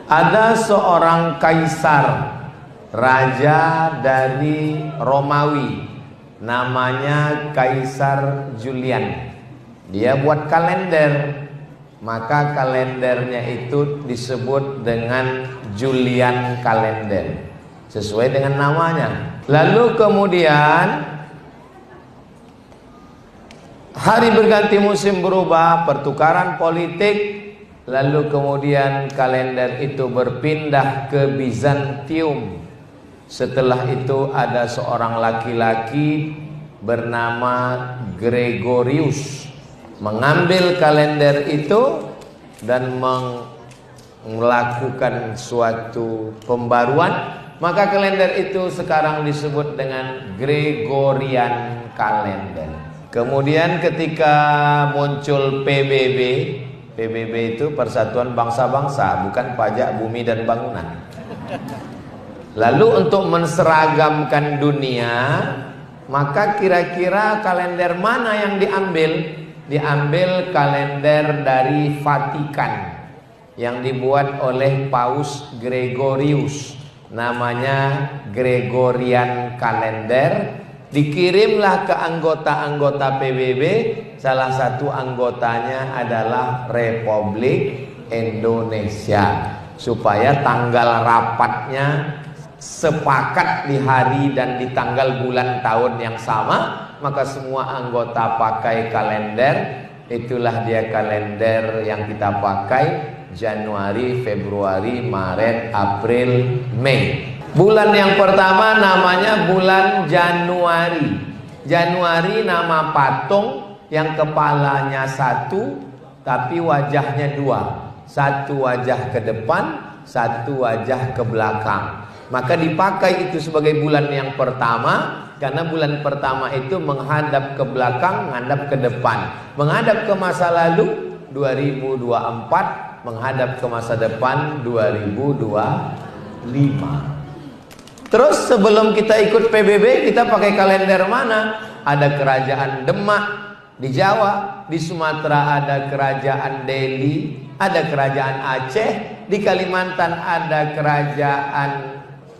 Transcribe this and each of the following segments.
Ada seorang kaisar, raja dari Romawi, namanya Kaisar Julian. Dia buat kalender, maka kalendernya itu disebut dengan Julian kalender, sesuai dengan namanya. Lalu kemudian hari berganti musim berubah, pertukaran politik. Lalu kemudian kalender itu berpindah ke Bizantium. Setelah itu ada seorang laki-laki bernama Gregorius mengambil kalender itu dan melakukan suatu pembaruan. Maka kalender itu sekarang disebut dengan Gregorian kalender. Kemudian ketika muncul PBB itu Persatuan Bangsa-Bangsa, bukan Pajak Bumi dan Bangunan. Lalu untuk menseragamkan dunia, maka kira-kira kalender mana yang diambil? Diambil kalender dari Vatikan yang dibuat oleh Paus Gregorius, namanya Gregorian kalender. Dikirimlah ke anggota-anggota PBB. Salah satu anggotanya adalah Republik Indonesia, supaya tanggal rapatnya sepakat di hari dan di tanggal bulan tahun yang sama. Maka semua anggota pakai kalender. Itulah dia kalender yang kita pakai: Januari, Februari, Maret, April, Mei. Bulan yang pertama namanya bulan Januari. Januari nama patung yang kepalanya satu tapi wajahnya dua. Satu wajah ke depan, satu wajah ke belakang. Maka dipakai itu sebagai bulan yang pertama, karena bulan pertama itu menghadap ke belakang, menghadap ke depan. Menghadap ke masa lalu 2024, menghadap ke masa depan 2025. Terus sebelum kita ikut PBB, kita pakai kalender mana? Ada kerajaan Demak di Jawa, di Sumatera ada kerajaan Delhi, ada kerajaan Aceh, di Kalimantan ada kerajaan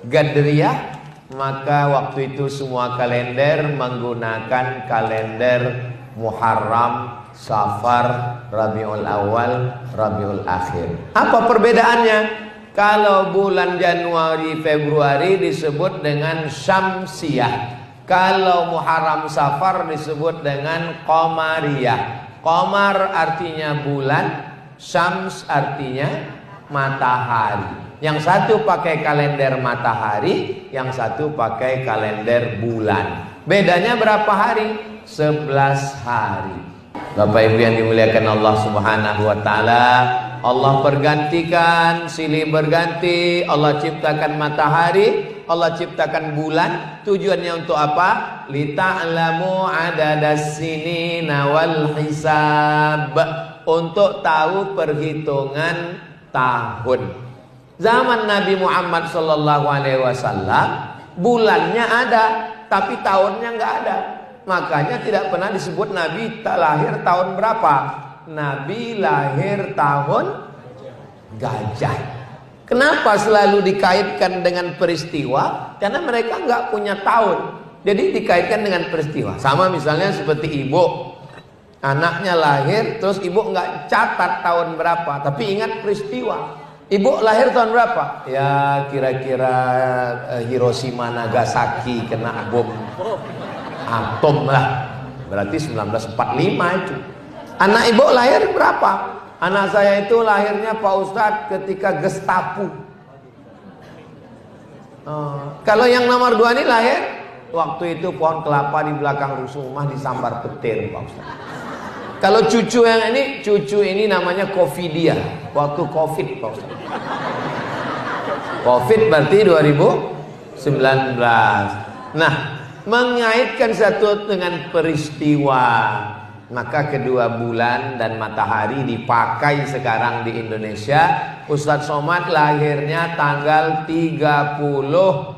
Gadriah. Maka waktu itu semua kalender menggunakan kalender Muharram, Safar, Rabiul Awal, Rabiul Akhir. Apa perbedaannya? Kalau bulan Januari, Februari disebut dengan Syamsiyah. Kalau Muharram, Safar disebut dengan Qamariyah. Qamar artinya bulan, Syams artinya matahari. Yang satu pakai kalender matahari, yang satu pakai kalender bulan. Bedanya berapa hari? 11 hari. Bapak Ibu yang dimuliakan Allah Subhanahu wa taala, Allah bergantikan, silih berganti. Allah ciptakan matahari, Allah ciptakan bulan. Tujuannya untuk apa? Lita'lamu adadas sinina wal hisab, untuk tahu perhitungan tahun. Zaman Nabi Muhammad SAW bulannya ada, tapi tahunnya nggak ada. Makanya tidak pernah disebut Nabi lahir tahun berapa. Nabi lahir tahun gajah. Kenapa selalu dikaitkan dengan peristiwa? Karena mereka nggak punya tahun, jadi dikaitkan dengan peristiwa. Sama misalnya seperti ibu, anaknya lahir, terus ibu nggak catat tahun berapa, tapi ingat peristiwa. Ibu lahir tahun berapa? Ya kira-kira Hiroshima Nagasaki kena bom atom lah, berarti 1945 itu. Anak ibu lahir berapa? Anak saya itu lahirnya Pak Ustadz ketika Gestapo. Kalau yang nomor 2 ini lahir waktu itu pohon kelapa di belakang rumah disambar petir, Pak Ustadz. Kalau cucu yang ini, cucu ini namanya Covidia, waktu Covid, Pak Ustadz. Covid berarti 2019. Nah, mengaitkan satu dengan peristiwa, maka kedua bulan dan matahari dipakai sekarang di Indonesia. Ustadz Somad lahirnya tanggal 30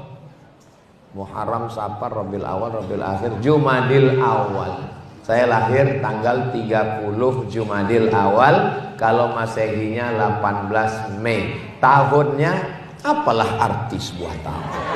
Muharram, Safar, Rabiul Awal, Rabiul Akhir, Jumadil Awal. Saya lahir tanggal 30 Jumadil Awal, kalau Masehinya 18 Mei. tahunnya, apalah arti sebuah tahun.